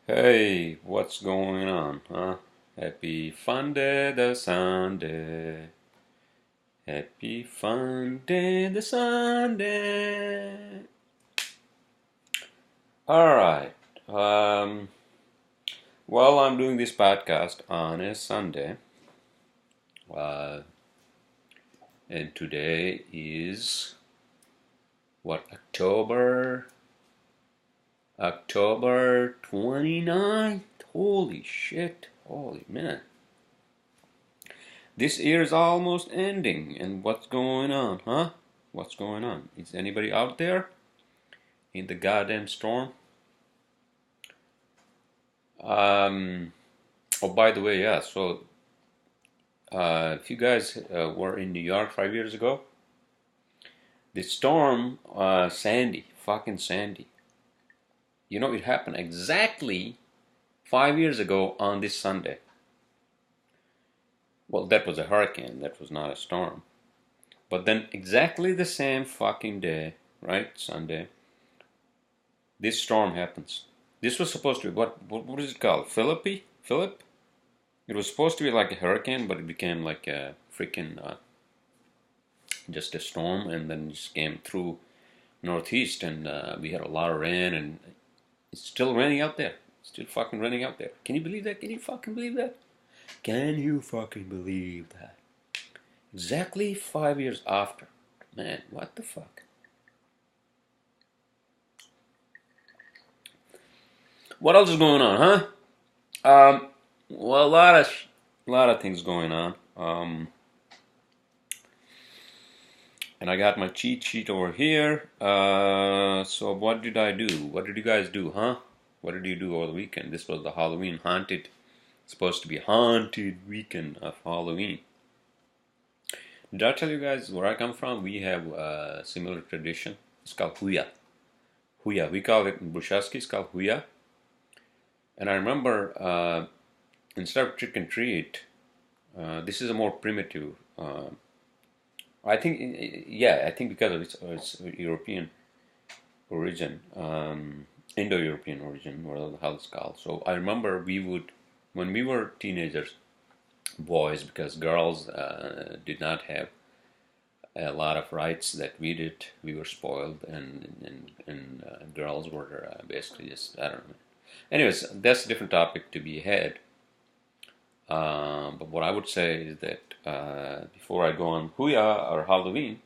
Hey, what's going on, huh? Happy fun day, the Sunday. Happy fun day, the Sunday. Alright, while I'm doing this podcast on a Sunday, uh, and today is, what, October 29th? Holy shit, holy man. This year is almost ending, and what's going on, huh? What's going on? Is anybody out there in the goddamn storm? Oh, by the way, yeah, so if you guys were in New York 5 years ago, the storm, Sandy, fucking Sandy, it happened exactly 5 years ago on this Sunday. Well, that was a hurricane, that was not a storm. But then exactly the same fucking day, right, Sunday, this storm happens. This was supposed to be, what is it called? Philip? It was supposed to be like a hurricane, but it became like a freaking, just a storm, and then just came through northeast, and we had a lot of rain, and it's still raining out there. It's still fucking raining out there. Can you believe that? Can you fucking believe that? Can you fucking believe that? Exactly 5 years after. Man, what the fuck? What else is going on, huh? Well, a lot of things going on. And I got my cheat sheet over here. So what did I do? What did you guys do, huh? What did you do over the weekend? This was the Halloween supposed to be haunted weekend of Halloween. Did I tell you guys where I come from? We have a similar tradition. It's called Houya. Houya. We call it in Brushaski. It's called Houya. And I remember instead of trick and treat, this is a more primitive. I think, I think because of its European origin, Indo-European origin, whatever the hell it's called. So I remember when we were teenagers, boys, because girls did not have a lot of rights that we did. We were spoiled, and girls were basically just, I don't know. Anyways, that's a different topic to be had. But what I would say is that before I go on Houya or Halloween,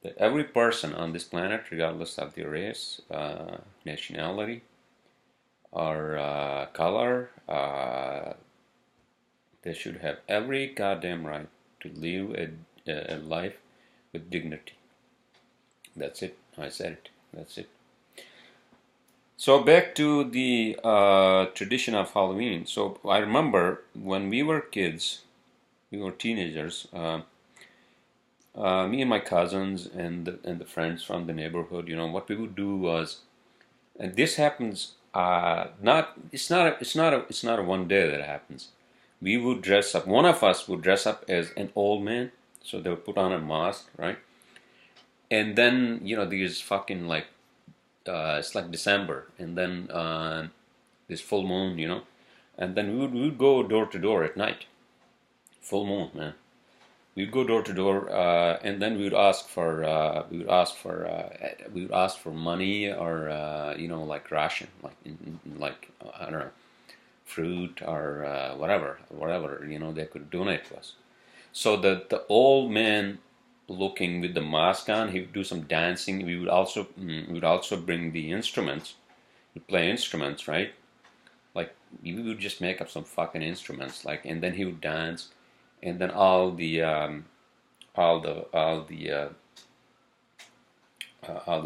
that every person on this planet, regardless of their race, nationality, or color, they should have every goddamn right to live a life with dignity. That's it. I said it. That's it. So back to the tradition of Halloween. So I remember when we were kids, we were teenagers. Me and my cousins and the friends from the neighborhood. What we would do was, and this happens. It's not a one day that happens. We would dress up. One of us would dress up as an old man. So they would put on a mask, right? And then these fucking like. It's like December, and then this full moon, and then we would go door to door at night. Full moon, man. We'd go door to door, and then we would ask for money, or like ration, like I don't know, fruit or whatever they could donate to us. So the old man looking with the mask on, he would do some dancing. We would also bring the instruments. We'd play instruments, right? Like we would just make up some fucking instruments, and then he would dance, and then all the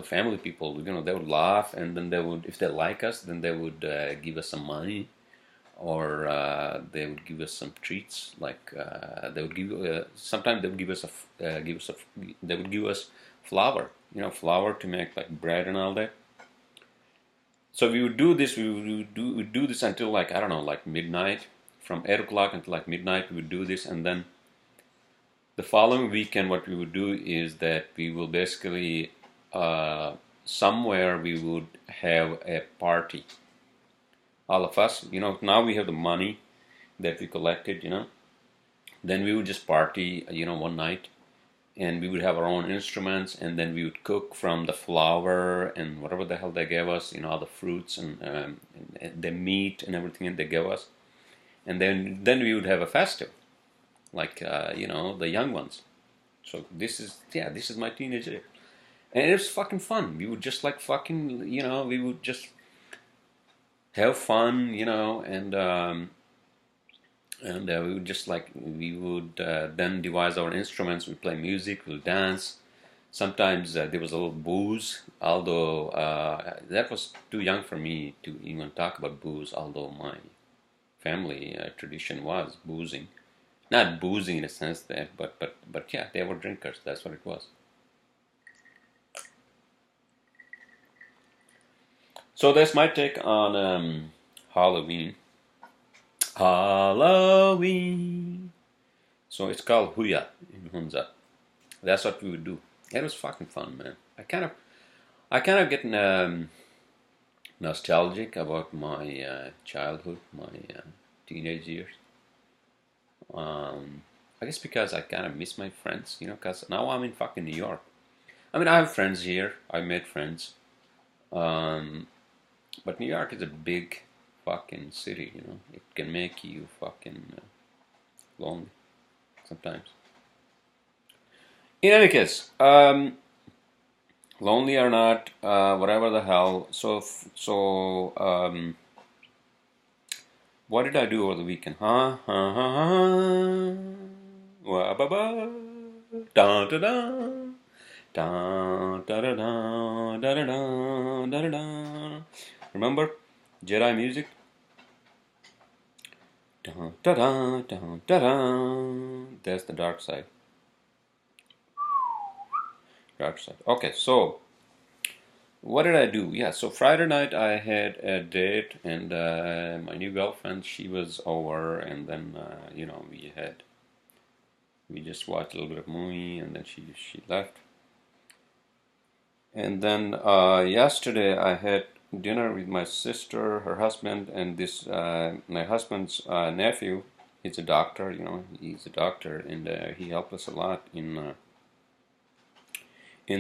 family people, they would laugh, and then if they like us, then they would give us some money, or they would give us some treats. Like they would give. Sometimes they would give us they would give us flour. Flour to make like bread and all that. So we would do this. We'd do this until like, I don't know, like midnight. From 8 o'clock until like midnight, we would do this, and then the following weekend, what we would do is that we will basically somewhere we would have a party all of us. Now we have the money that we collected. Then we would just party, one night, and we would have our own instruments, and then we would cook from the flour and whatever the hell they gave us, all the fruits and the meat and everything they gave us, and then we would have a festival, like the young ones. So this is my teenage year, and it was fucking fun. We would just like fucking, we would just have fun, and we would then devise our instruments. We play music, we'll dance. Sometimes there was a little booze, although that was too young for me to even talk about booze. Although my family tradition was boozing, not boozing in a sense that, but yeah, they were drinkers. That's what it was. So that's my take on Halloween. Halloween. So it's called Houya in Hunza. That's what we would do. It was fucking fun, man. I kind of get nostalgic about my childhood, my teenage years. I guess because I kind of miss my friends, because now I'm in fucking New York. I mean, I have friends here. I made friends. But New York is a big fucking city, It can make you fucking lonely sometimes. In any case, lonely or not, whatever the hell. So, what did I do over the weekend? Wah ba ba, da da da, da da da da da da da da. Remember Jedi music? Da da da da da da. That's the dark side. Dark side. Okay, so what did I do? Yeah, so Friday night I had a date, and my new girlfriend, she was over, and then we just watched a little bit of movie, and then she left. And then yesterday I had dinner with my sister, her husband, and this my husband's nephew. He's a doctor, he's a doctor, and he helped us a lot in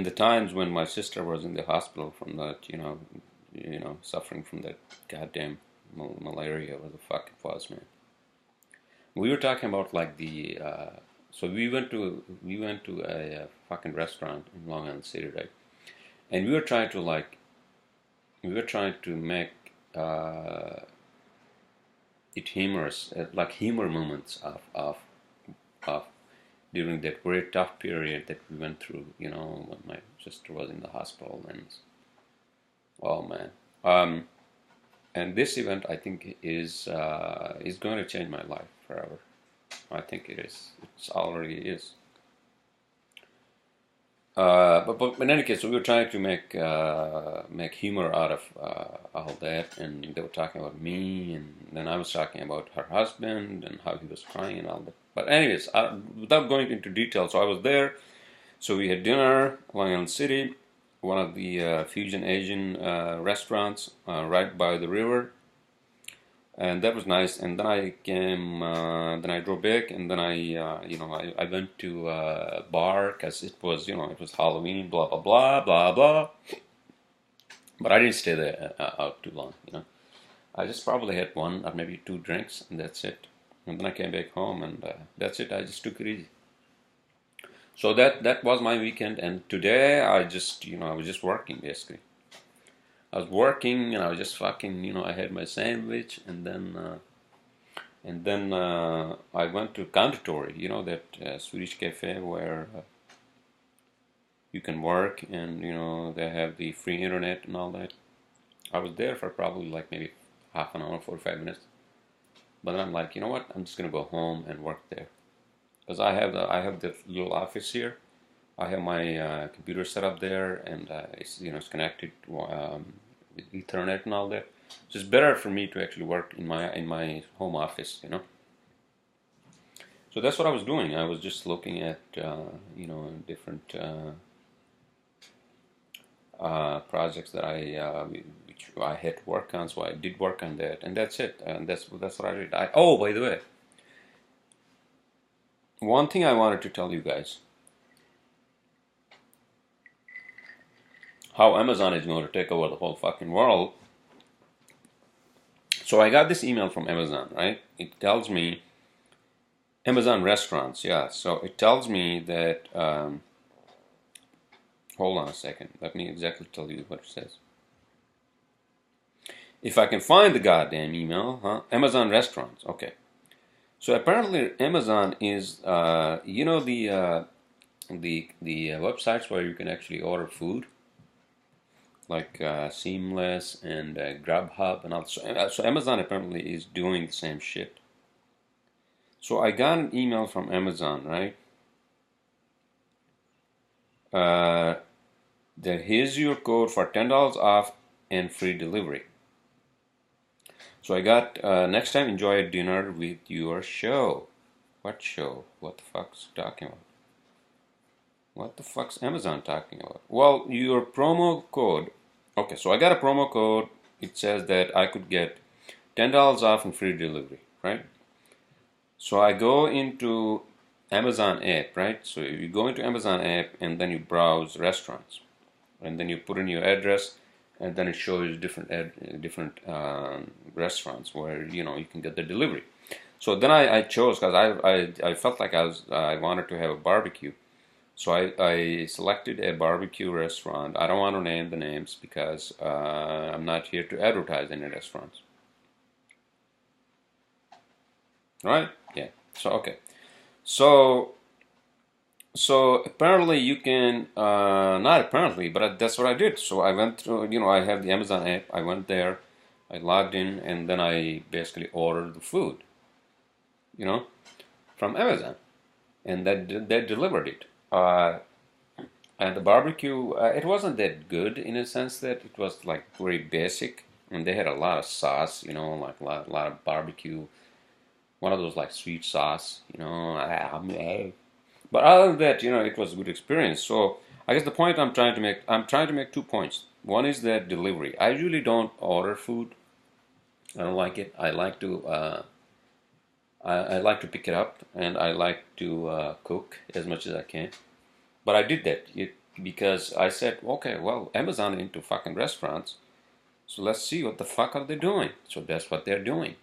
the times when my sister was in the hospital from that, suffering from that goddamn malaria, what the fuck it was, man. We were talking about like the so we went to a fucking restaurant in Long Island City, right? And we were trying to make it humorous, like humor moments of during that very tough period that we went through, when my sister was in the hospital, and oh man, and this event I think is going to change my life forever. I think it is. It's already is. But in any case, we were trying to make humor out of all that, and they were talking about me, and then I was talking about her husband and how he was crying and all that. But anyways, without going into detail, so I was there. So we had dinner, Long Island City, one of the fusion Asian restaurants right by the river, and that was nice. And then I came, then I drove back, and then I went to a bar because it was Halloween, blah blah blah blah blah. But I didn't stay there out too long, I just probably had one or maybe two drinks, and that's it. And then I came back home, and that's it. I just took it easy. So that was my weekend, and today I just I was just working basically. I was working, and I was just fucking I had my sandwich, and then I went to Conditori, that Swedish cafe where you can work, and they have the free internet and all that. I was there for probably like maybe half an hour, 45 minutes. But then I'm like, you know what? I'm just gonna go home and work there, because I have the little office here. I have my computer set up there, and it's it's connected with Ethernet and all that. So it's better for me to actually work in my home office, So that's what I was doing. I was just looking at different projects that I had to work on, so I did work on that, and that's it. And that's what I did. Oh, by the way, one thing I wanted to tell you guys: how Amazon is going to take over the whole fucking world. So I got this email from Amazon, right? It tells me Amazon restaurants, yeah. So it tells me that. Hold on a second. Let me exactly tell you what it says. If I can find the goddamn email, huh? Amazon restaurants. Okay. So apparently Amazon is, you know, the websites where you can actually order food, like Seamless and Grubhub and all. So Amazon apparently is doing the same shit. So I got an email from Amazon, right? That here's your code for $10 off and free delivery. So I got, next time enjoy a dinner with your show. What show? What the fuck's talking about? What the fuck's Amazon talking about? Well, your promo code. Okay, so I got a promo code. It says that I could get $10 off and free delivery, right? So I go into Amazon app, right? So you go into Amazon app and then you browse restaurants. And then you put in your address, and then it shows different restaurants where you can get the delivery. So then I chose, because I felt like I wanted to have a barbecue, so I selected a barbecue restaurant. I don't want to name the names because I'm not here to advertise any restaurants. Right? Yeah. So okay. So apparently you can, not apparently, but that's what I did. So I went through, I have the Amazon app. I went there, I logged in, and then I basically ordered the food, from Amazon, and they delivered it. And the barbecue, it wasn't that good in a sense that it was like very basic, and they had a lot of sauce, like a lot of barbecue, one of those like sweet sauce, But other than that, it was a good experience. So I guess the point I'm trying to make 2 points. One is that delivery. I usually don't order food. I don't like it. I like to I like to pick it up, and I like to cook as much as I can. But I did that because I said, okay, well, Amazon into fucking restaurants, so let's see what the fuck are they doing. So that's what they're doing.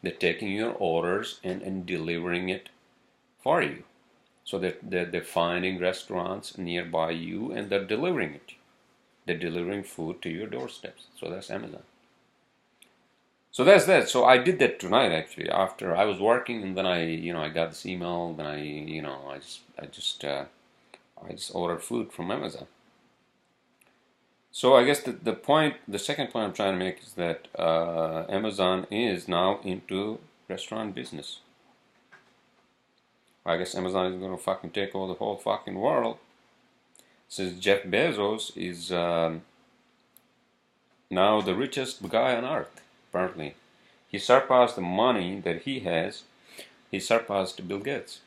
They're taking your orders and delivering it for you. So they're finding restaurants nearby you and they're delivering it. They're delivering food to your doorsteps. So that's Amazon. So that's that. So I did that tonight actually. After I was working, and then I got this email. Then I just ordered food from Amazon. So I guess the second point I'm trying to make is that Amazon is now into restaurant business. I guess Amazon is going to fucking take over the whole fucking world. Since Jeff Bezos is now the richest guy on earth, apparently. He surpassed the money that he has. He surpassed Bill Gates.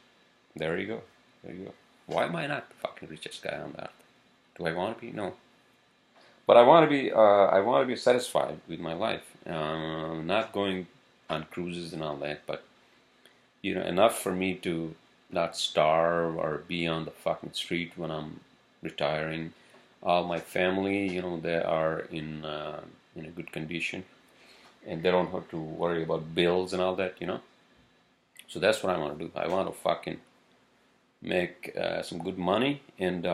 There you go. There you go. Why am I not the fucking richest guy on earth? Do I want to be? No. But I want to be satisfied with my life. Not going on cruises and all that, but enough for me to not starve or be on the fucking street when I'm retiring. All my family, they are in a good condition, and they don't have to worry about bills and all that, So that's what I want to do. I want to fucking make some good money, and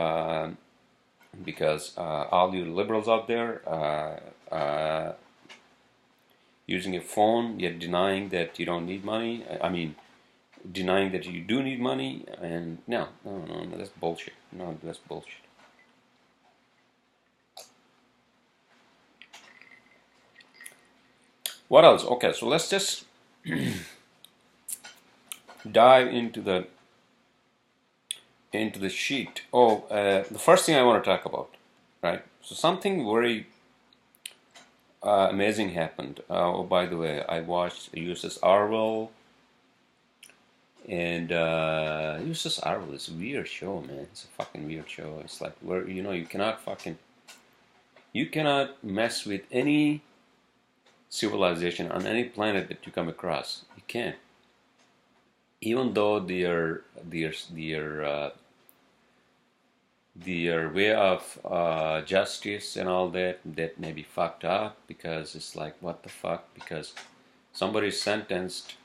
because all you liberals out there using a phone yet denying that you don't need money. I mean, denying that you do need money, and no, that's bullshit. No, that's bullshit. What else? Okay, so let's just dive into the sheet. Oh, the first thing I want to talk about, right? So something very amazing happened. Oh, by the way, I watched USS Arwell. And USS Arwell is a weird show, man. It's a fucking weird show. It's like where you cannot fucking. You cannot mess with any civilization on any planet that you come across. You can't. Even though their way of justice and all that may be fucked up, because it's like, what the fuck? Because somebody's sentenced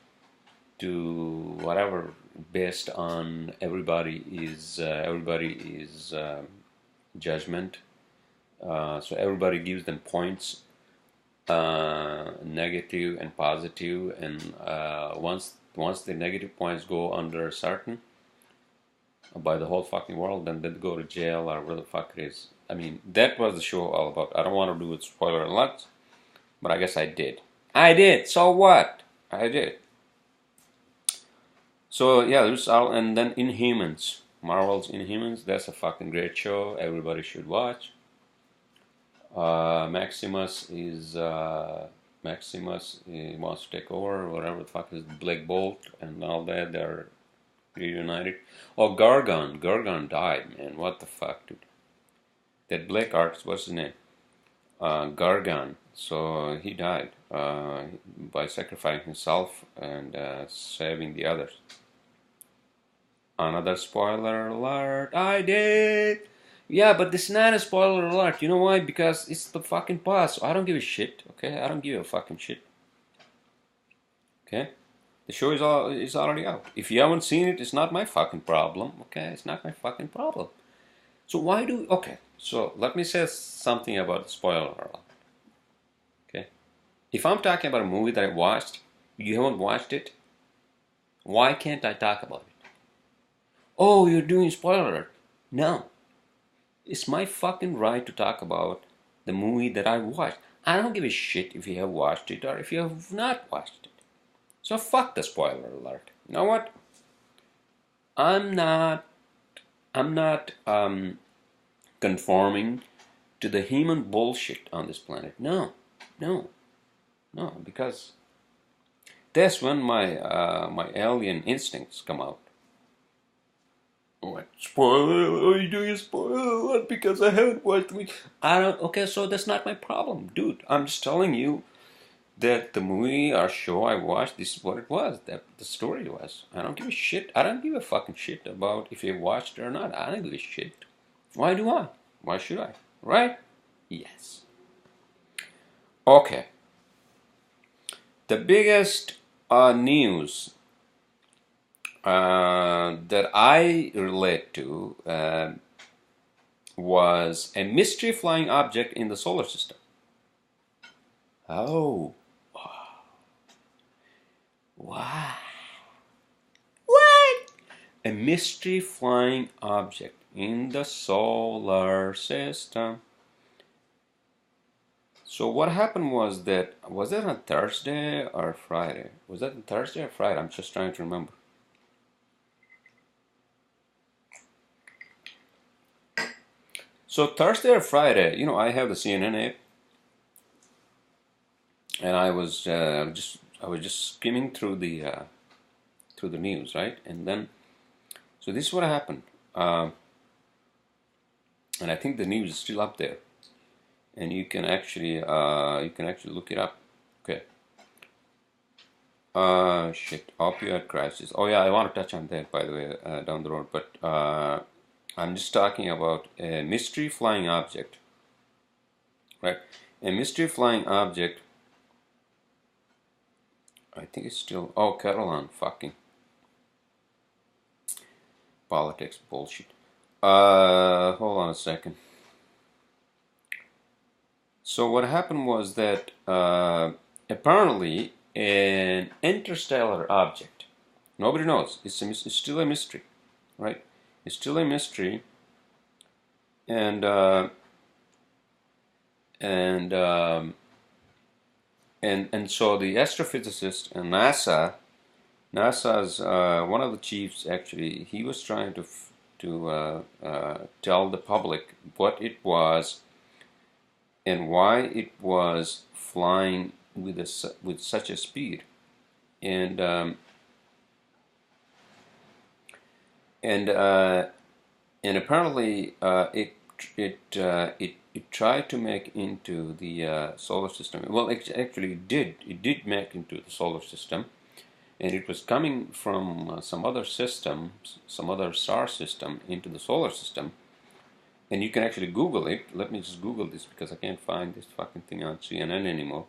to whatever based on everybody is judgment. So everybody gives them points, negative and positive, and once the negative points go under a certain by the whole fucking world, then they go to jail or whatever the fuck it is. I mean, that was the show all about. I don't want to do it spoiler alert, but I guess I did. I did. So what? I did. So yeah, there's all, and then Inhumans, Marvel's Inhumans. That's a fucking great show. Everybody should watch. Maximus he wants to take over, whatever the fuck is Black Bolt and all that. They're reunited. Oh, Gargon died, man. What the fuck, dude? That black artist, what's his name? Gargon. So he died by sacrificing himself and saving the others. Another spoiler alert. I did. Yeah, but this is not a spoiler alert. You know why? Because it's the fucking past. So I don't give a shit. Okay, I don't give a fucking shit. Okay, the show is already out. If you haven't seen it, it's not my fucking problem. Okay, it's not my fucking problem. So why do? Okay, so let me say something about the spoiler alert. Okay, if I'm talking about a movie that I watched, you haven't watched it, why can't I talk about it? Oh, you're doing spoiler alert. No. It's my fucking right to talk about the movie that I watched. I don't give a shit if you have watched it or if you have not watched it. So fuck the spoiler alert. You know what? I'm not conforming to the human bullshit on this planet. No, because that's when my alien instincts come out. What? Spoiler? Are you doing a spoiler? What? Because I haven't watched the movie. I don't. Okay, so that's not my problem, dude. I'm just telling you that the movie or show I watched, this is what it was. That the story was. I don't give a shit. I don't give a fucking shit about if you watched it or not. I don't give a shit. Why do I? Why should I? Right? Yes. Okay. The biggest news that I relate to was a mystery flying object in the solar system. Oh. Wow. What? A mystery flying object in the solar system. So what happened was that on Thursday or Friday? Was that on Thursday or Friday? I'm just trying to remember. So Thursday or Friday, you know, I have the CNN app, and I was just skimming through the news, right? And then, so this is what happened, and I think the news is still up there, and you can actually look it up. Okay. Shit, opioid crisis. Oh yeah, I want to touch on that, by the way, down the road, but I'm just talking about a mystery flying object, right? A mystery flying object. I think it's still. Oh, Catalan, fucking politics bullshit. Hold on a second. So what happened was that apparently an interstellar object. Nobody knows. It's still a mystery, right? It's still a mystery, and so the astrophysicist and NASA's one of the chiefs, actually, he was trying to tell the public what it was and why it was flying with such a speed, and apparently it it tried to make into the solar system. Well, actually, it did. It did make into the solar system, and it was coming from some other system, some other star system into the solar system. And you can actually Google it. Let me just Google this because I can't find this fucking thing on CNN anymore.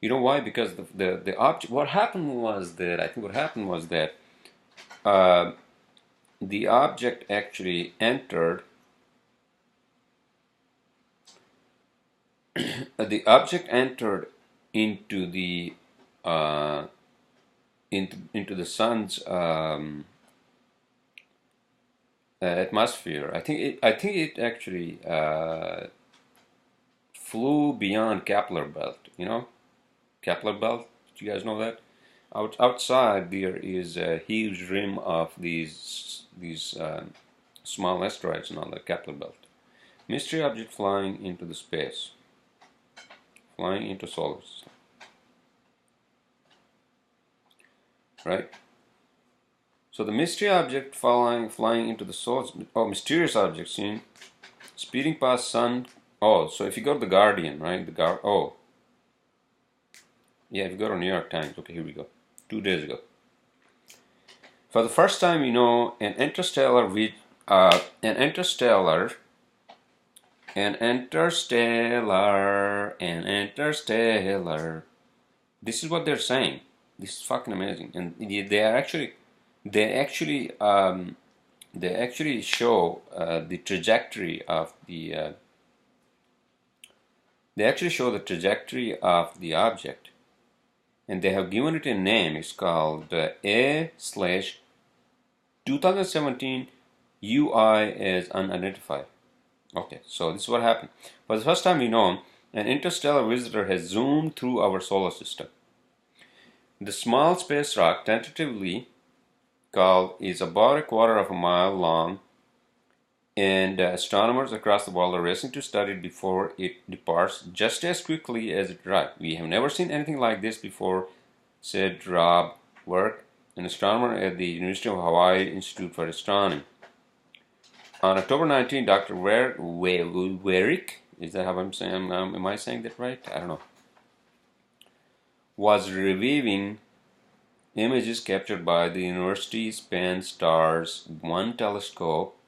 You know why? Because the object. What happened was that I think what happened was that uh, the object actually entered. The object entered into the uh, into the sun's atmosphere. I think it actually flew beyond Kepler belt. You know, Kepler belt. Do you guys know that? Outside there is a huge rim of these small asteroids on the Kepler belt. Mystery object flying into the space, flying into solar system. Right. So the mystery object flying into the solar. Oh, mysterious object seen speeding past sun. Oh, so if you go to the Guardian, right? Oh, yeah. If you go to New York Times. Okay, here we go. 2 days ago. For the first time, you know, an interstellar. This is what they're saying. This is fucking amazing, and they actually show the trajectory of the. They actually show the trajectory of the object, and they have given it a name. It's called A/2017 UI as unidentified. Okay, so this is what happened. For the first time, we know an interstellar visitor has zoomed through our solar system. The small space rock, tentatively called, is about a quarter of a mile long, and astronomers across the world are racing to study it before it departs just as quickly as it arrived. We have never seen anything like this before, said Rob Work, an astronomer at the University of Hawaii Institute for Astronomy. On October 19, Dr. Werick, is that how I'm saying? Am I saying that right? I don't know. Was reviewing images captured by the university's Pan-STARRS 1 telescope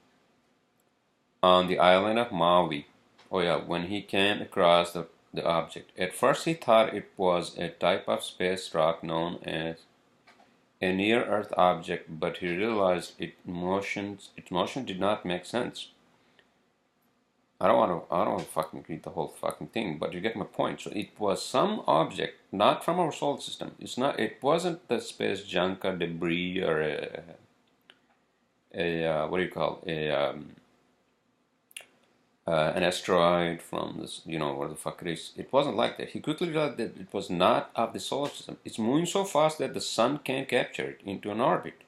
on the island of Maui. Oh yeah, when he came across the object. At first he thought it was a type of space rock known as a near-Earth object, but he realized its motion did not make sense. I don't want to fucking read the whole fucking thing, but you get my point. So it was some object, not from our solar system. It wasn't the space junk or debris or what do you call it? An asteroid from this, you know, where the fuck it is. It wasn't like that. He quickly realized that it was not of the solar system. It's moving so fast that the sun can't capture it into an orbit.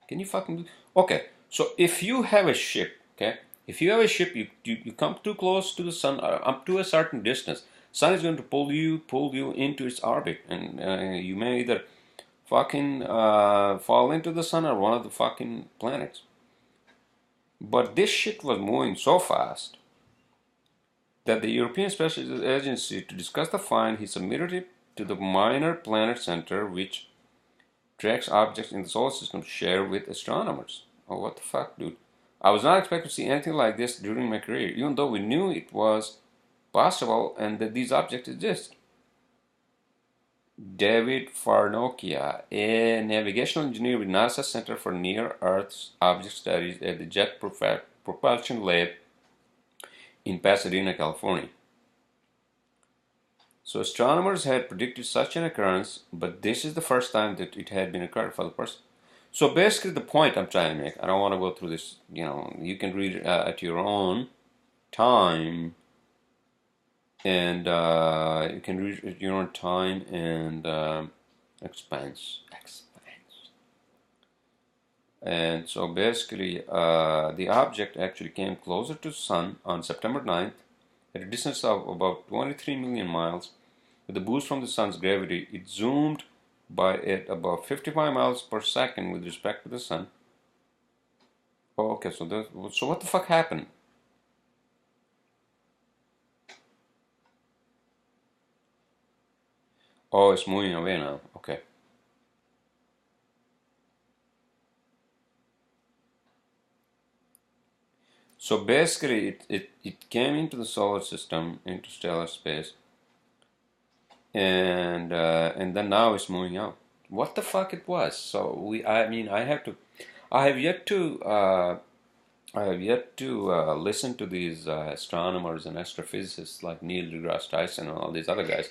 Can you fucking... Okay, so if you have a ship, okay, if you have a ship, you come too close to the sun, up to a certain distance, sun is going to pull you into its orbit, and you may either fucking fall into the sun or one of the fucking planets. But this shit was moving so fast that the European Space Agency, to discuss the find, he submitted it to the Minor Planet Center, which tracks objects in the solar system, share with astronomers. Oh, what the fuck, dude? I was not expecting to see anything like this during my career, even though we knew it was possible and that these objects exist. David Farnokia, a navigational engineer with NASA Center for Near-Earth Object Studies at the Jet Propulsion Lab in Pasadena, California. So astronomers had predicted such an occurrence, but this is the first time that it had been occurred for the person. So basically the point I'm trying to make, I don't want to go through this, you know, you can read it at your own time, and you can read it at your own time and expense. And so basically the object actually came closer to the sun on September 9th at a distance of about 23 million miles. With the boost from the sun's gravity, it zoomed by at about 55 miles per second with respect to the sun. Oh, okay, so what the fuck happened? Oh, it's moving away now. Okay. So basically, it came into the solar system, interstellar space, and then now it's moving out. What the fuck it was? So I mean, I have yet to, listen to these astronomers and astrophysicists like Neil deGrasse Tyson and all these other guys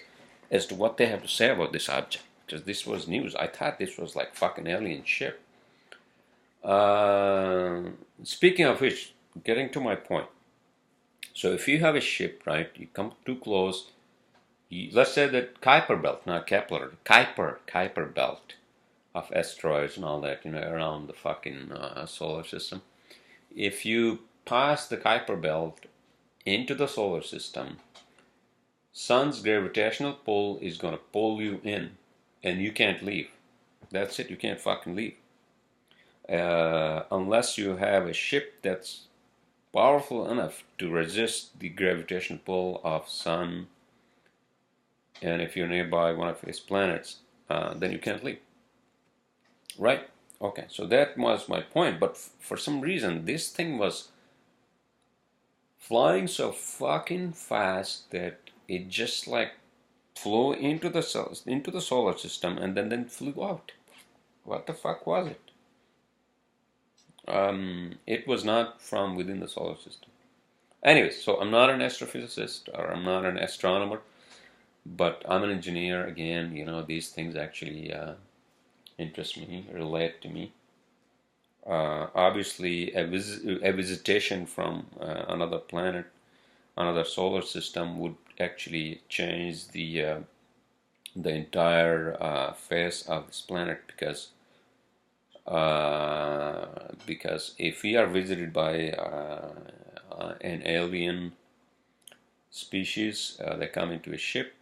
as to what they have to say about this object. Because this was news. I thought this was like fucking alien shit. Uh, Speaking of which, getting to my point. So if you have a ship, right, you come too close. Let's say that Kuiper belt, not Kepler, Kuiper belt of asteroids and all that, around the fucking solar system. If you pass the Kuiper belt into the solar system, sun's gravitational pull is going to pull you in, and you can't leave. That's it. You can't fucking leave. Unless you have a ship that's powerful enough to resist the gravitational pull of sun, and if you're nearby one of its planets, then you can't leave. Right? Okay, so that was my point. But for some reason, this thing was flying so fucking fast that it just like flew into the solar system and then flew out. What the fuck was it? It was not from within the solar system. Anyways, so I'm not an astrophysicist or I'm not an astronomer, but I'm an engineer. Again, these things actually interest me, relate to me. Obviously, a visitation from another planet, another solar system would actually change the entire face of this planet because if we are visited by an alien species, they come into a ship,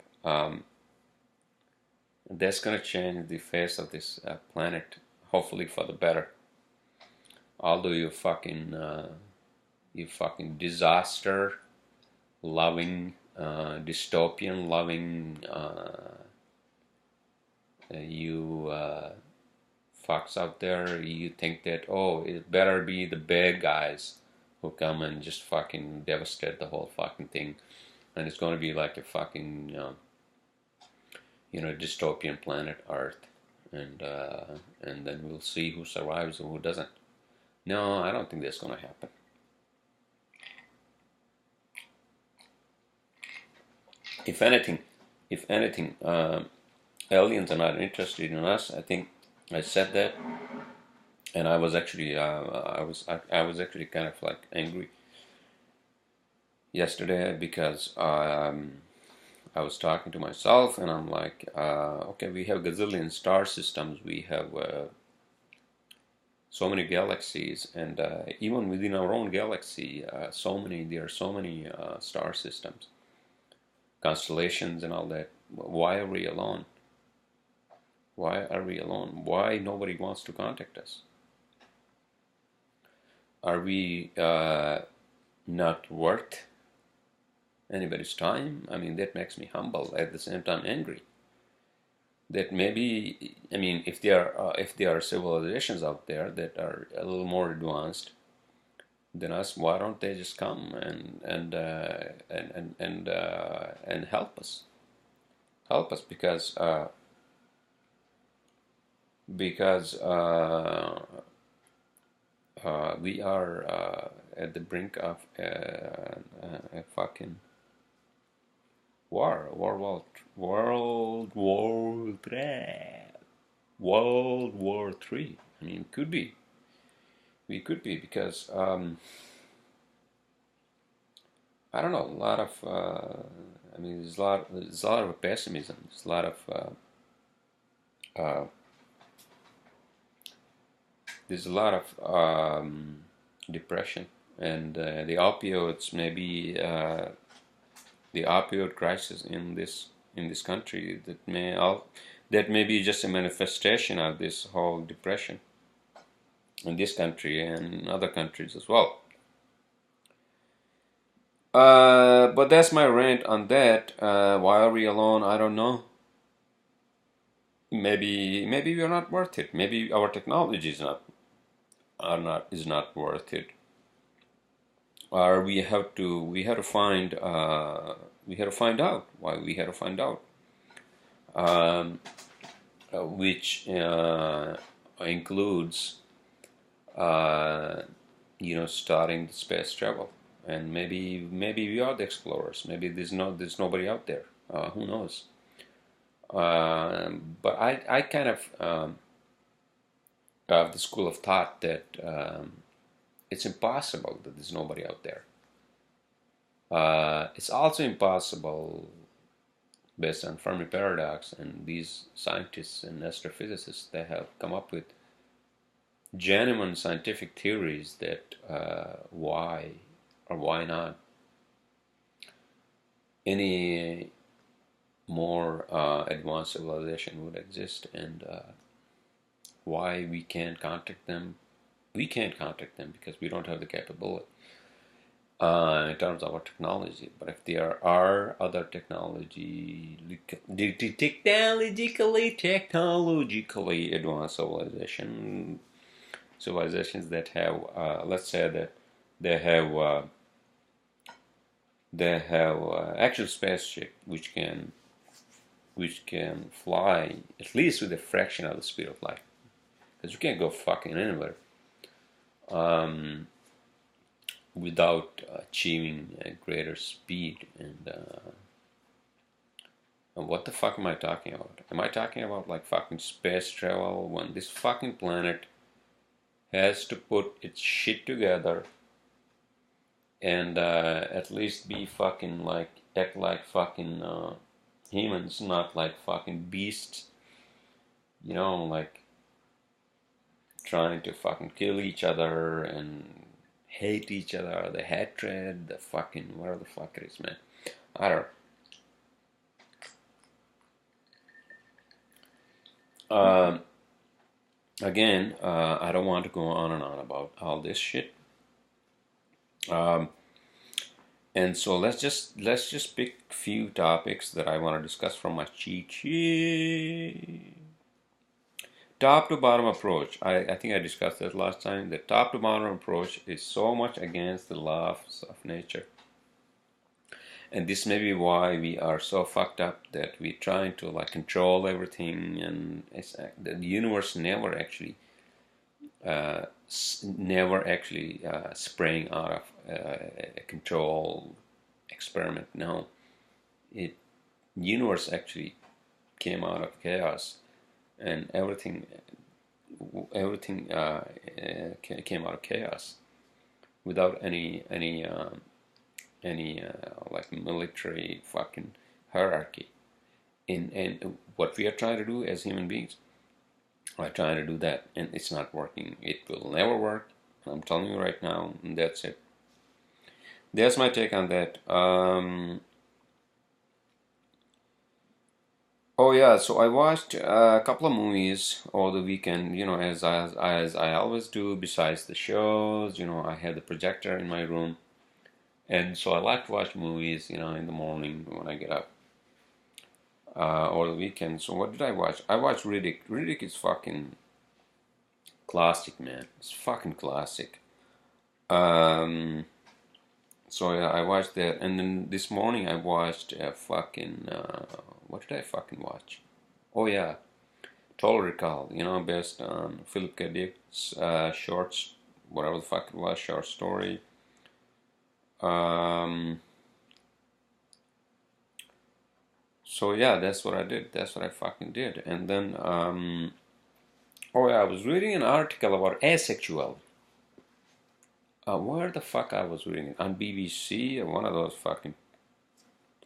that's going to change the face of this planet, hopefully for the better. Although you fucking disaster loving, dystopian loving, you fucks out there, you think that, oh, it better be the bad guys who come and just fucking devastate the whole fucking thing, and it's going to be like a fucking dystopian planet Earth, and then we'll see who survives and who doesn't. No, I don't think that's going to happen. If anything, aliens are not interested in us. I think I said that, and I was actually I was actually kind of like angry yesterday because I was talking to myself, and I'm like, okay, we have gazillion star systems, we have so many galaxies, and even within our own galaxy, there are so many star systems, constellations, and all that. Why are we alone? Why are we alone? Why nobody wants to contact us? Are we not worth anybody's time? I mean, that makes me humble, at the same time angry. That maybe, I mean, if there are civilizations out there that are a little more advanced than us, why don't they just come and help us? Help us because we are at the brink of a fucking World War III. I mean, could be. We could be because I don't know. A lot of I mean, there's a lot of pessimism. There's a lot of depression, and the opioids maybe the opioid crisis in this country that may be just a manifestation of this whole depression in this country and in other countries as well. But that's my rant on that. Why are we alone? I don't know. maybe we are not worth it. Maybe our technology is not worth it. Or we have to find out why we have to find out. Um, which includes uh, starting the space travel, and maybe we are the explorers. Maybe there's nobody out there. Who knows? But I kind of have the school of thought that it's impossible that there's nobody out there. It's also impossible, based on Fermi paradox and these scientists and astrophysicists that have come up with genuine scientific theories that why or why not any more advanced civilization would exist, and why we can't contact them. We can't contact them because we don't have the capability in terms of our technology. But if there are other technologically advanced civilizations that have, let's say that they have actual spaceship which can fly at least with a fraction of the speed of light, because you can't go fucking anywhere without achieving a greater speed. And what the fuck am I talking about? Am I talking about like fucking space travel when this fucking planet has to put its shit together and at least be fucking like act like fucking humans, not like fucking beasts, like trying to fucking kill each other and hate each other, the hatred, the fucking whatever the fuck it is, man. I don't know. Again, I don't want to go on and on about all this shit. And so let's just pick a few topics that I want to discuss from my cheat sheet. Top to bottom approach. I think I discussed that last time. The top to bottom approach is so much against the laws of nature. And this may be why we are so fucked up that we're trying to like control everything, and the universe never actually sprang out of a control experiment. No, universe actually came out of chaos, and everything came out of chaos without any like military fucking hierarchy. And what we are trying to do as human beings, are trying to do that, and it's not working. It will never work. I'm telling you right now, and that's it. That's my take on that. Oh yeah, so I watched a couple of movies over the weekend. As I always do. Besides the shows, I had the projector in my room, and so I like to watch movies. In the morning when I get up, over the weekend. So what did I watch? I watched Riddick. Riddick is fucking classic, man. It's fucking classic. So yeah, I watched that, and then this morning I watched fucking. What did I fucking watch? Oh yeah, Total Recall. Based on Philip K. Dick's shorts, whatever the fuck it was, short story. So yeah, that's what I did. That's what I fucking did. And then, oh yeah, I was reading an article about asexuality. Where the fuck I was reading it? On BBC or one of those fucking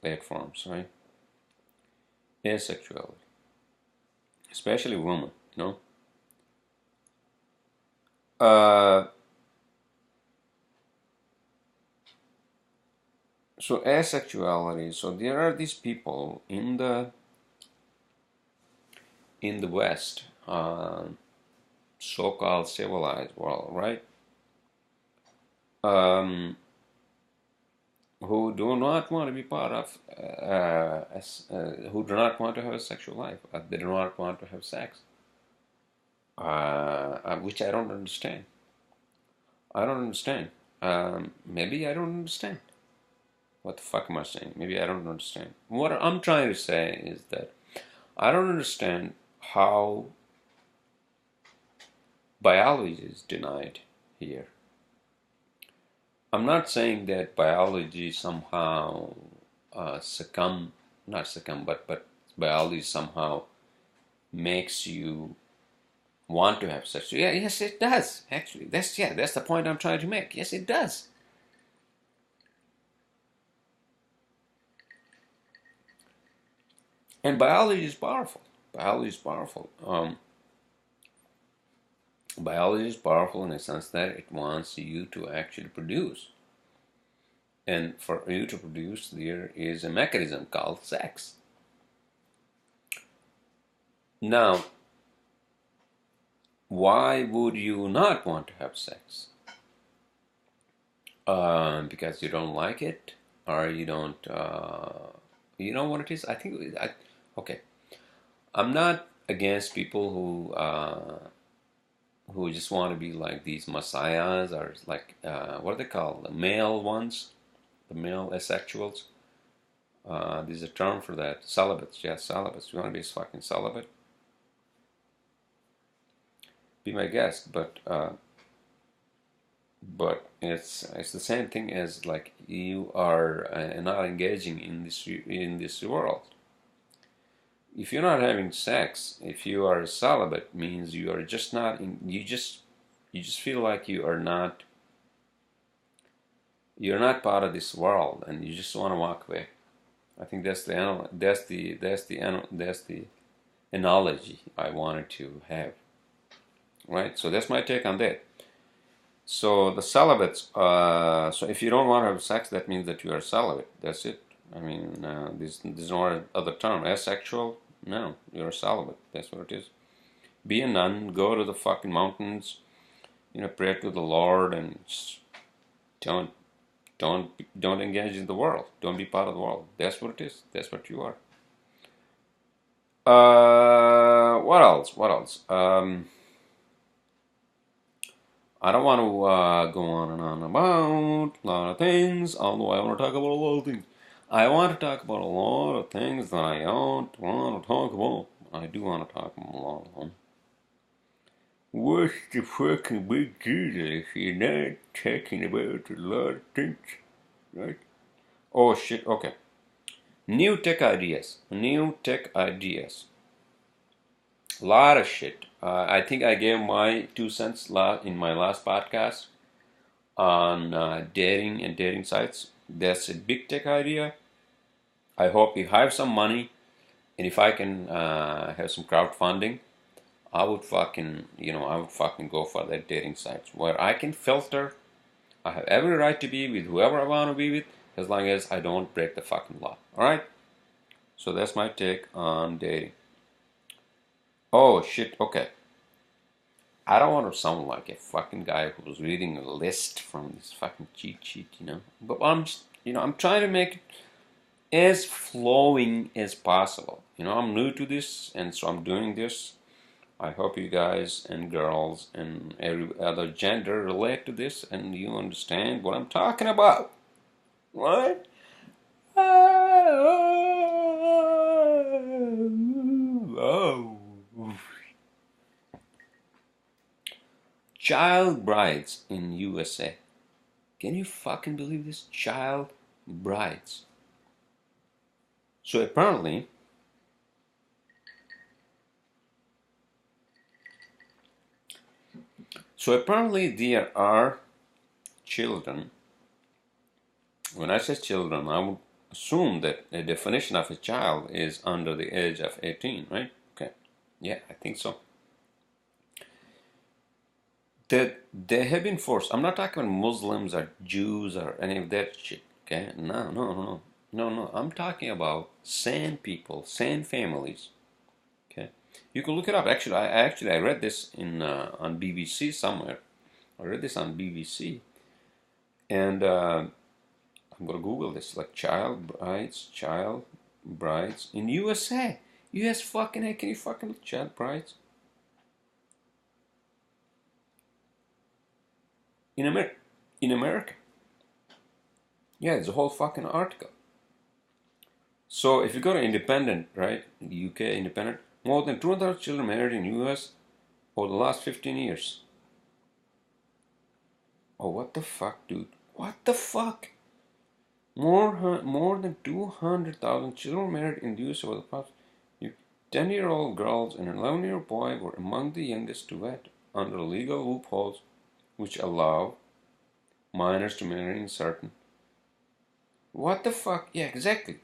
platforms, right? Asexuality, especially women, Uh, so asexuality. So there are these people in the West, so-called civilized world, right? Um, who do not want to be part of, who do not want to have a sexual life. They do not want to have sex, which I don't understand. I don't understand. Maybe I don't understand. What the fuck am I saying? Maybe I don't understand. What I'm trying to say is that I don't understand how biology is denied here. I'm not saying that biology somehow not succumb, but biology somehow makes you want to have sex. Yeah, yes, it does. Actually, that's the point I'm trying to make. Yes, it does. And biology is powerful. Biology is powerful. Biology is powerful in the sense that it wants you to actually produce. And for you to produce, there is a mechanism called sex. Now, why would you not want to have sex? Because you don't like it, or you don't, you know what it is? I think, okay. I'm not against people who just want to be like these messiahs, or like, what are they called? The male ones, the male asexuals. There's a term for that. Celibates, yeah, celibates. You want to be fucking celibate? Be my guest, but it's the same thing as like you are not engaging in this world. If you're not having sex, if you are celibate, means you are just not in, you just feel like you're not part of this world, and you just want to walk away. I think that's the analogy I wanted to have. Right? So that's my take on that. So the celibates, so if you don't want to have sex, that means that you are celibate. That's it. I mean, there's no other term. Asexual? No, you're celibate. That's what it is. Be a nun, go to the fucking mountains, pray to the Lord, and just don't engage in the world. Don't be part of the world. That's what it is. That's what you are. What else? What else? I don't want to go on and on about a lot of things, although I want to talk about a lot of things. I want to talk about a lot of things that I don't want to talk about. I do want to talk about a lot of them. What's the fucking big deal if you're not talking about a lot of things, right? Oh shit, okay. New tech ideas. New tech ideas. A lot of shit. I think I gave my 2 cents in my last podcast on dating and dating sites. That's a big tech idea. I hope if I have some money, and if I can have some crowdfunding, I would fucking go for that dating sites where I can filter. I have every right to be with whoever I want to be with, as long as I don't break the fucking law. All right. So that's my take on dating. Oh shit. Okay. I don't want to sound like a fucking guy who's reading a list from this fucking cheat sheet, But I'm just, I'm trying to make it as flowing as possible. I'm new to this, and so I'm doing this. I hope you guys and girls and every other gender relate to this, and you understand what I'm talking about. What? Oh. Child brides in USA. Can you fucking believe this? Child brides. So apparently, there are children. When I say children, I would assume that the definition of a child is under the age of 18, right? Okay. Yeah, I think so. That they have been forced. I'm not talking about Muslims or Jews or any of that shit. Okay? No. I'm talking about sane people, sane families. Okay? You can look it up. Actually, I read this on BBC somewhere. I read this on BBC, and I'm gonna Google this, like child brides in USA. US fucking A, can you fucking child brides? In America. In America. Yeah, it's a whole fucking article. So if you go to independent, right, UK independent, more than 200,000 children married in US over the last 15 years. Oh, what the fuck, dude? What the fuck? More than 200,000 children married in the US over the past year. 10-year-old girls and an 11-year-old boy were among the youngest to wed under legal loopholes which allow minors to marry in certain. What the fuck? Yeah, exactly.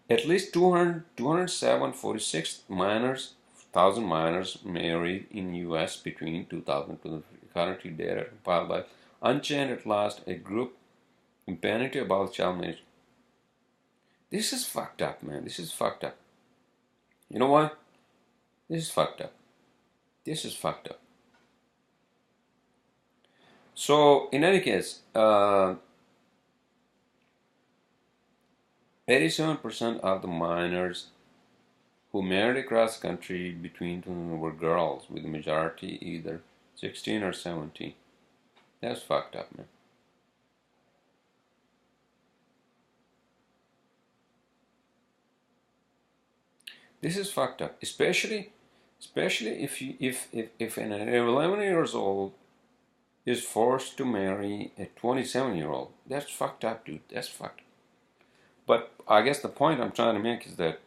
At least 207,46 minors, 1,000 minors married in U.S. between 2000 to the current data compiled by Unchained at Last, a group campaigning to abolish child marriage. This is fucked up, man. This is fucked up. You know what? This is fucked up. This is fucked up. So, in any case, 87% of the minors who married across the country between them were girls, with the majority either 16 or 17. That's fucked up, man. This is fucked up, especially if an 11 years old is forced to marry a 27-year-old. That's fucked up, dude. That's fucked up. But I guess the point I'm trying to make is that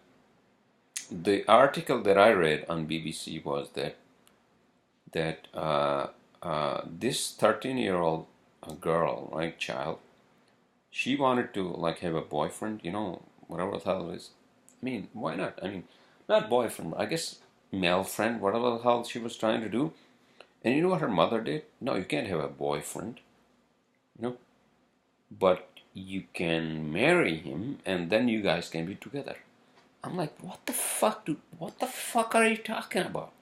the article that I read on BBC was that this 13-year-old girl, right, child, she wanted to like have a boyfriend, you know, whatever the hell it is. I mean, why not? I mean, not boyfriend, I guess male friend, whatever the hell she was trying to do. And you know what her mother did? No, you can't have a boyfriend, you know, but you can marry him and then you guys can be together. I'm like, what the fuck, dude? What the fuck are you talking about?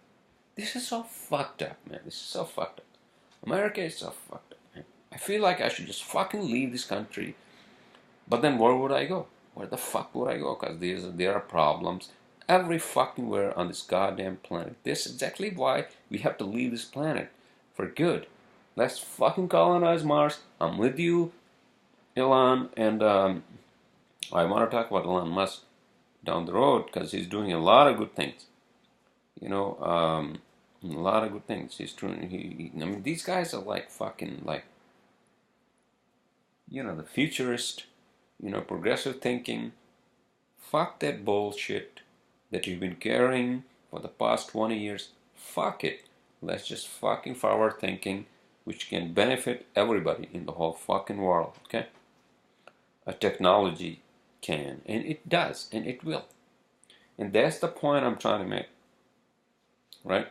This is so fucked up, man. This is so fucked up. America is so fucked up, man. I feel like I should just fucking leave this country. But then where would I go? Where the fuck would I go? Because there are problems every fucking where on this goddamn planet. This is exactly why we have to leave this planet for good. Let's fucking colonize Mars. I'm with you, Elon, and I want to talk about Elon Musk down the road because he's doing a lot of good things. You know, a lot of good things. He's doing. I mean, these guys are like fucking like, you know, the futurist, you know, progressive thinking. Fuck that bullshit that you've been carrying for the past 20 years. Fuck it. Let's just fucking forward thinking, which can benefit everybody in the whole fucking world, okay? A technology can, and it does, and it will. And that's the point I'm trying to make, right?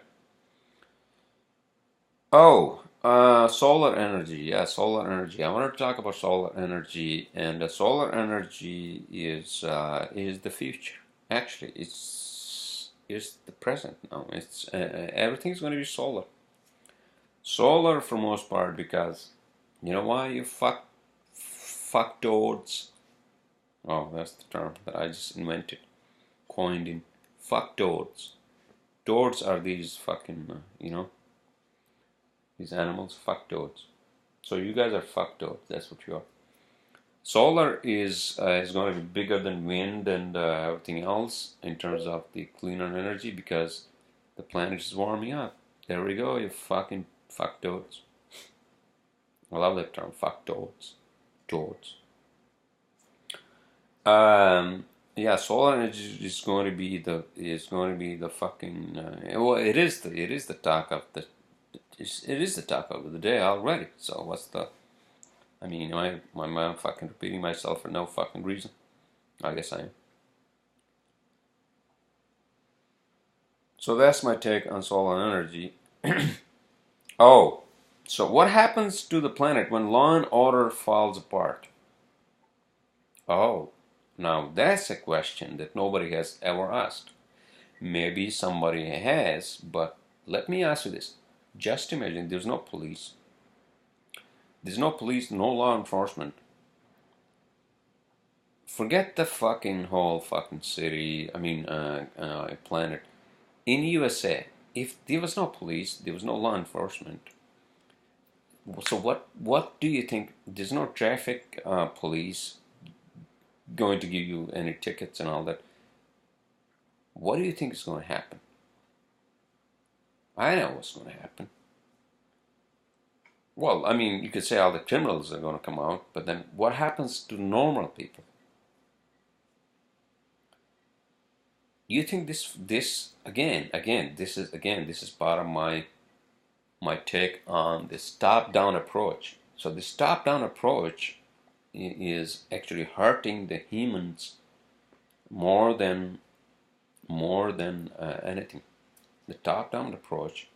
Oh, solar energy. Yeah, solar energy. I want to talk about solar energy, and solar energy is the future. Actually, it's the present now. It's everything's going to be solar. Solar for most part, because you know why, you fuck toads. Oh, that's the term that I just invented, coined in. Fuck toads. Toads are these fucking you know, these animals. Fuck toads. So you guys are fuck toads. That's what you are. Solar is going to be bigger than wind and everything else in terms of the cleaner energy because the planet is warming up. There we go, you fucking fuck toads. I love that term, fuck toads. Toads. Yeah, solar energy is going to be the fucking well, it is the talk of the talk of the day already. So what's the, I mean, am I fucking repeating myself for no fucking reason? I guess I am. So that's my take on solar energy. Oh, so what happens to the planet when law and order falls apart? Oh, now that's a question that nobody has ever asked. Maybe somebody has, but let me ask you this. Just imagine there's no police. There's no police, no law enforcement. forget the fucking whole fucking city, planet. In USA, if there was no police, there was no law enforcement. So what do you think? There's no traffic police going to give you any tickets and all that. What do you think is going to happen? I know what's going to happen. Well, I mean, you could say all the criminals are going to come out, but then what happens to normal people? You think this is part of my take on this top-down approach. So this top-down approach is actually hurting the humans more than anything. The top-down approach,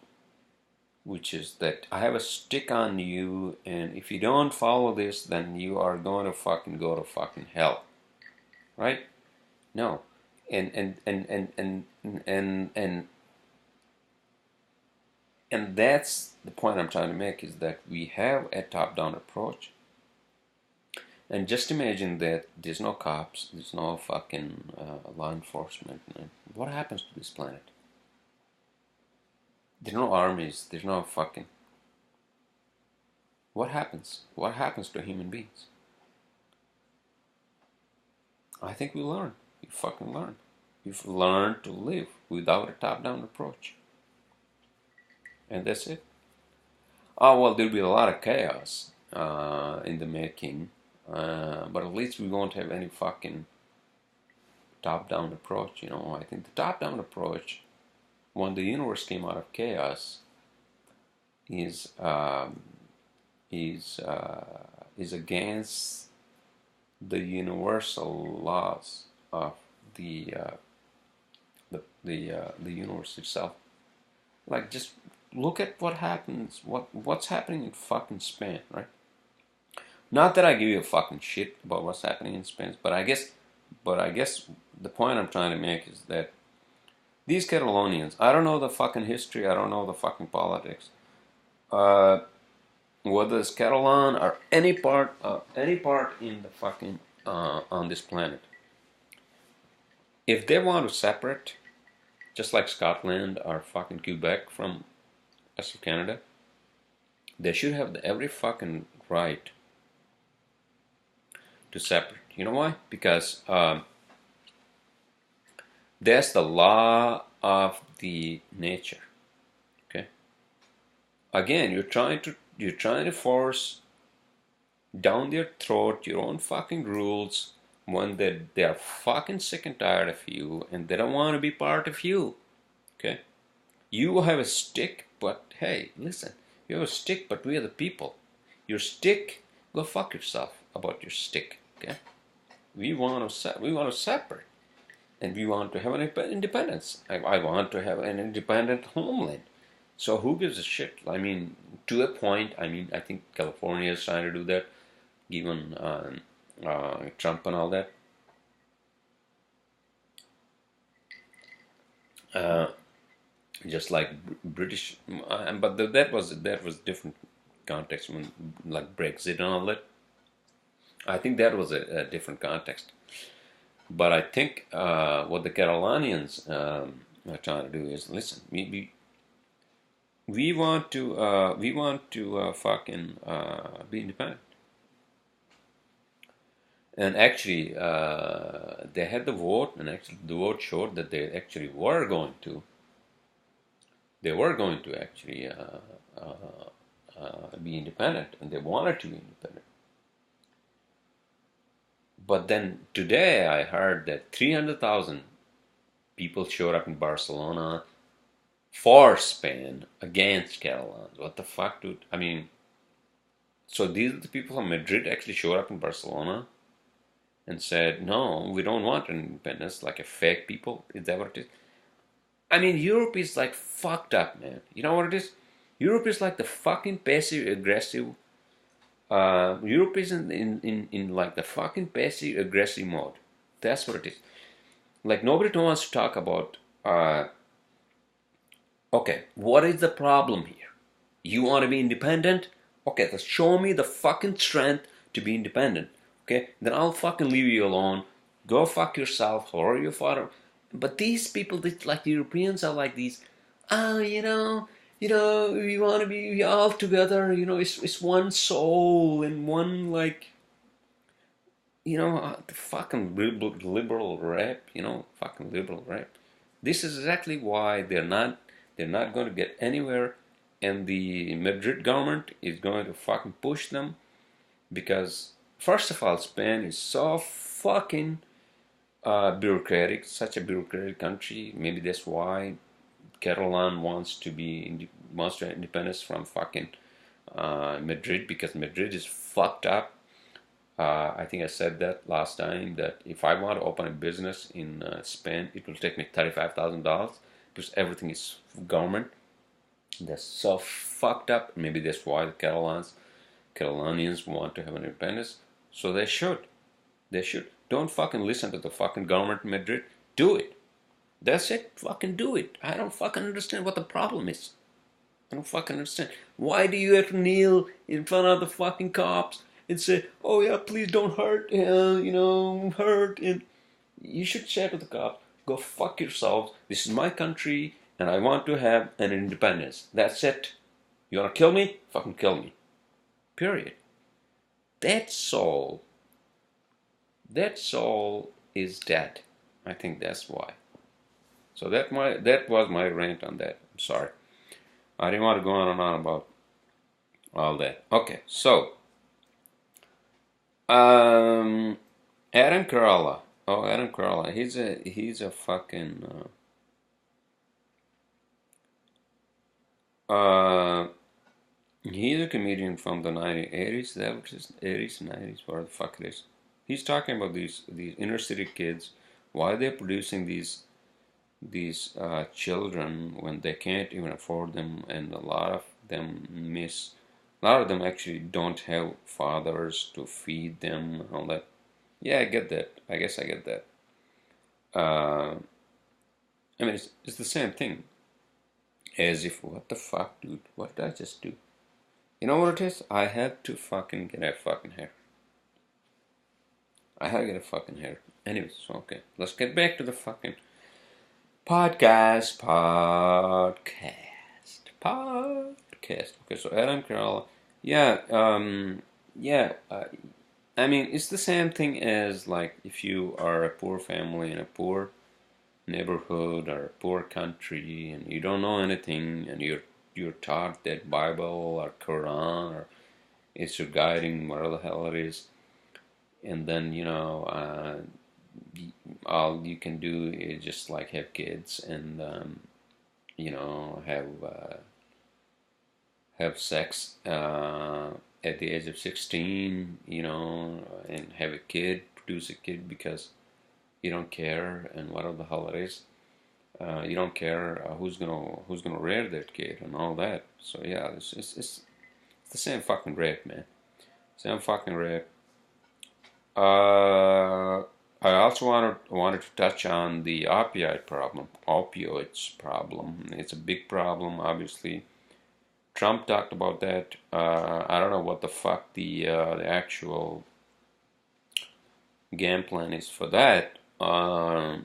which is that I have a stick on you, and if you don't follow this, then you are going to fucking go to fucking hell, right? No, and that's the point I'm trying to make, is that we have a top-down approach. And just imagine that there's no cops, there's no fucking law enforcement. What happens to this planet? There's no armies, there's no fucking... What happens? What happens to human beings? I think we learn. You fucking learn. You've learned to live without a top-down approach. And that's it. Oh, well, there'll be a lot of chaos in the making. But at least we won't have any fucking top-down approach, you know. I think the top-down approach, when the universe came out of chaos, is against the universal laws of the universe itself. Like, just look at what happens, what's happening in fucking Spain, right? Not that I give you a fucking shit about what's happening in Spain, but I guess the point I'm trying to make is that these Catalonians, I don't know the fucking history, I don't know the fucking politics, whether it's Catalan or any part in the fucking on this planet. If they want to separate, just like Scotland or fucking Quebec from rest of Canada, they should have every fucking right to separate. You know why? Because that's the law of the nature. Okay. Again, you're trying to force down their throat your own fucking rules when they are fucking sick and tired of you and they don't want to be part of you. Okay. You have a stick, but hey, listen. You have a stick, but we are the people. Your stick, go fuck yourself about your stick. Okay. We want to separate, and we want to have an independence. I want to have an independent homeland. So who gives a shit? I mean, to a point. I mean, I think California is trying to do that, given Trump and all that. Just like British, but that was different context, when like Brexit and all that. I think that was a different context. But I think what the Catalanians are trying to do is, listen, we want to fucking be independent. And actually, they had the vote, and actually the vote showed that they actually were going to. They were going to actually be independent, and they wanted to be independent. But then today I heard that 300,000 people showed up in Barcelona for Spain against Catalans. What the fuck, dude? I mean, so these are the people from Madrid actually showed up in Barcelona and said, no, we don't want an independence, like a fake people. Is that what it is? I mean, Europe is like fucked up, man. You know what it is? Europe is like the fucking passive-aggressive. Europe is in like the fucking passive-aggressive mode. That's what it is. Like, nobody wants to talk about, okay, what is the problem here? You want to be independent? Okay, then show me the fucking strength to be independent. Okay, then I'll fucking leave you alone. Go fuck yourself or your father. But these people, like the Europeans, are like these. Oh, we want to be all together. It's one soul and one like, the fucking liberal rap. Fucking liberal rap. This is exactly why they're not going to get anywhere, and the Madrid government is going to fucking push them because first of all, Spain is so fucking bureaucratic, such a bureaucratic country. Maybe that's why Catalan wants to independence from fucking Madrid, because Madrid is fucked up. I think I said that last time, that if I want to open a business in Spain, it will take me $35,000 because everything is government. That's so fucked up. Maybe that's why the Catalanians want to have an independence. So they should. They should. Don't fucking listen to the fucking government in Madrid. Do it. That's it. Fucking do it. I don't fucking understand what the problem is. I don't fucking understand. Why do you have to kneel in front of the fucking cops and say, oh yeah, please don't hurt, hurt. And you should say to the cops, go fuck yourselves. This is my country and I want to have an independence. That's it. You want to kill me? Fucking kill me. Period. That soul is dead. I think that's why. So that was my rant on that. I'm sorry. I didn't want to go on and on about all that. Okay, so Adam Carolla. Oh, Adam Carolla. He's a fucking he's a comedian from the 80s, that was his 80s, 90s, whatever the fuck it is. He's talking about these inner city kids, why they're producing these children when they can't even afford them, and a lot of them actually don't have fathers to feed them and all that. Yeah, I get that. I guess I get that. I mean, it's the same thing as if, what the fuck, dude? What did I just do? You know what it is? I had to fucking get a fucking hair. I had to get a fucking hair. Anyways, okay. Let's get back to the fucking podcast. Okay, so Adam Carolla. Yeah, I mean, it's the same thing as, like, if you are a poor family in a poor neighborhood or a poor country and you don't know anything, and you're taught that Bible or Quran or it's your guiding, whatever the hell it is, and then all you can do is just like have kids and have sex at the age of 16, and have a kid, produce a kid because you don't care, and whatever the hell it is. You don't care who's gonna rear that kid and all that. So yeah, it's the same fucking rape, man. Same fucking rape. I also wanted to touch on the opioids problem. It's a big problem, obviously. Trump talked about that. I don't know what the fuck the actual game plan is for that. I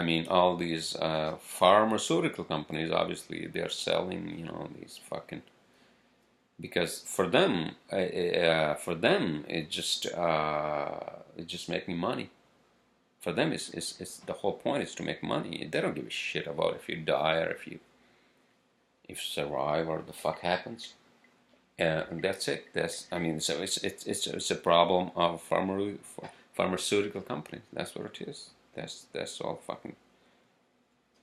mean, all these pharmaceutical companies, obviously, they're selling, these fucking, because for them, it's just making money. For them, it's the whole point is to make money. They don't give a shit about if you die or if you survive or the fuck happens. And that's it. So it's a problem of pharmaceutical companies. That's what it is. That's all fucking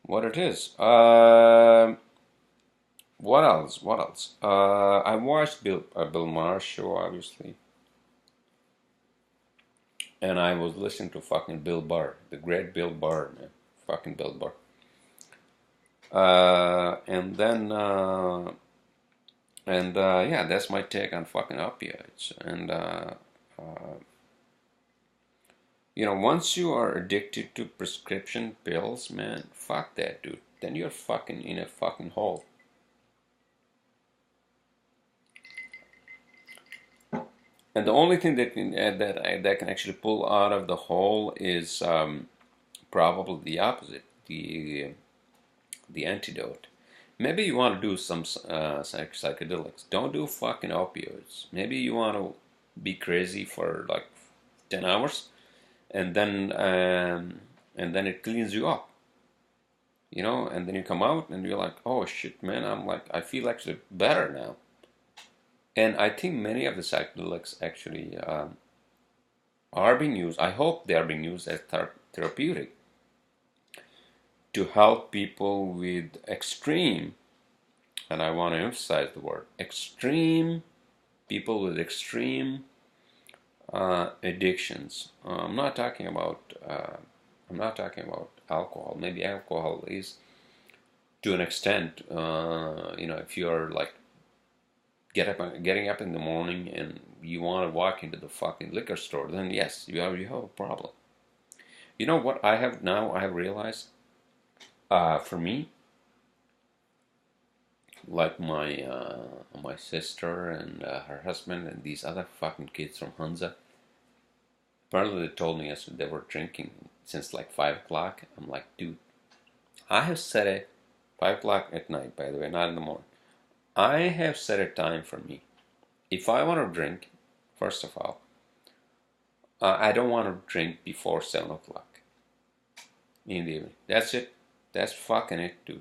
what it is. What else? I watched Bill Maher's show, obviously, and I was listening to fucking Bill Burr, the great Bill Burr, man, fucking Bill Burr. Yeah, that's my take on fucking opioids. And once you are addicted to prescription pills, man, fuck that, dude. Then you're fucking in a fucking hole. And the only thing that can actually pull out of the hole is probably the opposite, the antidote. Maybe you want to do some psychedelics. Don't do fucking opioids. Maybe you want to be crazy for like 10 hours, and then it cleans you up, and then you come out and you're like, oh shit, man, I feel actually better now. And I think many of the psychedelics actually are being used. I hope they are being used as therapeutic to help people with extreme, and I want to emphasize the word extreme, people with extreme addictions. I'm not talking about alcohol. Maybe alcohol is to an extent. If you're like getting up in the morning and you want to walk into the fucking liquor store, then yes, you have a problem. You know what I have realized? For me, like my sister and her husband and these other fucking kids from Hunza, apparently they told me yesterday they were drinking since like 5 o'clock. I'm like, dude, I have set it 5 o'clock at night, by the way, not in the morning. I have set a time for me. If I want to drink, first of all, I don't want to drink before 7 o'clock in the evening. That's it. That's fucking it, dude.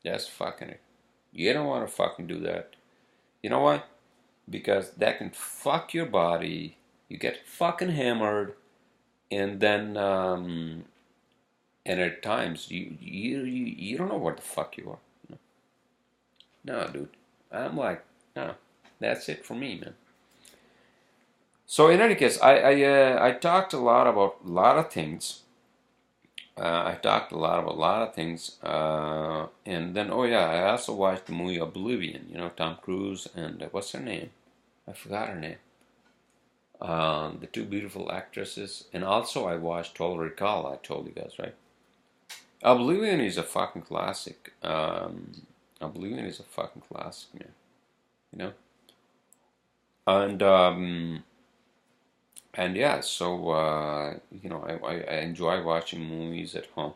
That's fucking it. You don't want to fucking do that. You know why? Because that can fuck your body. You get fucking hammered, and then and at times you don't know what the fuck you are. No, dude. I'm like, no, that's it for me, man. So in any case, I talked a lot about a lot of things. I talked a lot about a lot of things, and then I also watched the movie Oblivion. Tom Cruise and what's her name? I forgot her name. The two beautiful actresses, and also I watched Total Recall. I told you guys, right? Oblivion is a fucking classic. Oblivion is a fucking classic, man. And yeah, so I enjoy watching movies at home,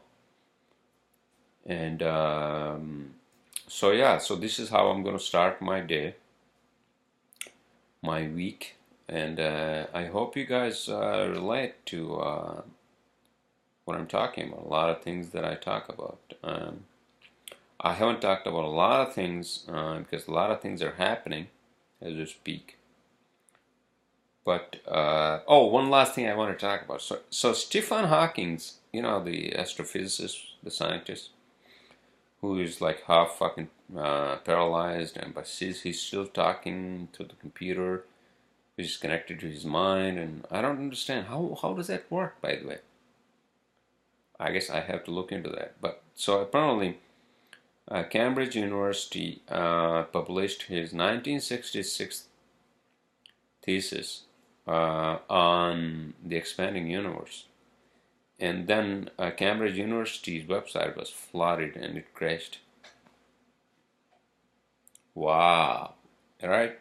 and so this is how I'm gonna start my day, my week, and I hope you guys relate to what I'm talking about. A lot of things that I talk about. I haven't talked about a lot of things because a lot of things are happening as we speak. But one last thing I want to talk about. So Stephen Hawking, the astrophysicist, the scientist, who is like half fucking paralyzed, but he's still talking to the computer, which is connected to his mind, and I don't understand how does that work. By the way, I guess I have to look into that. But so apparently, Cambridge University published his 1966 thesis on the expanding universe, and then Cambridge University's website was flooded and it crashed. Wow. Right?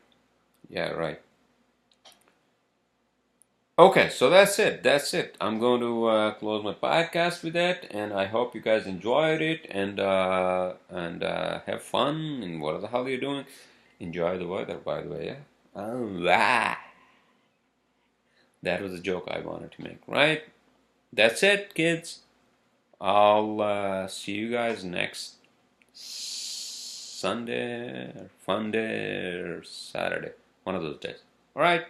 Yeah, right. Okay, so that's it. I'm going to close my podcast with that, and I hope you guys enjoyed it and have fun. And what the hell are you doing? Enjoy the weather, by the way. Yeah. That was a joke I wanted to make, right? That's it, kids. I'll see you guys next Sunday or Fun Day or Saturday. One of those days. All right.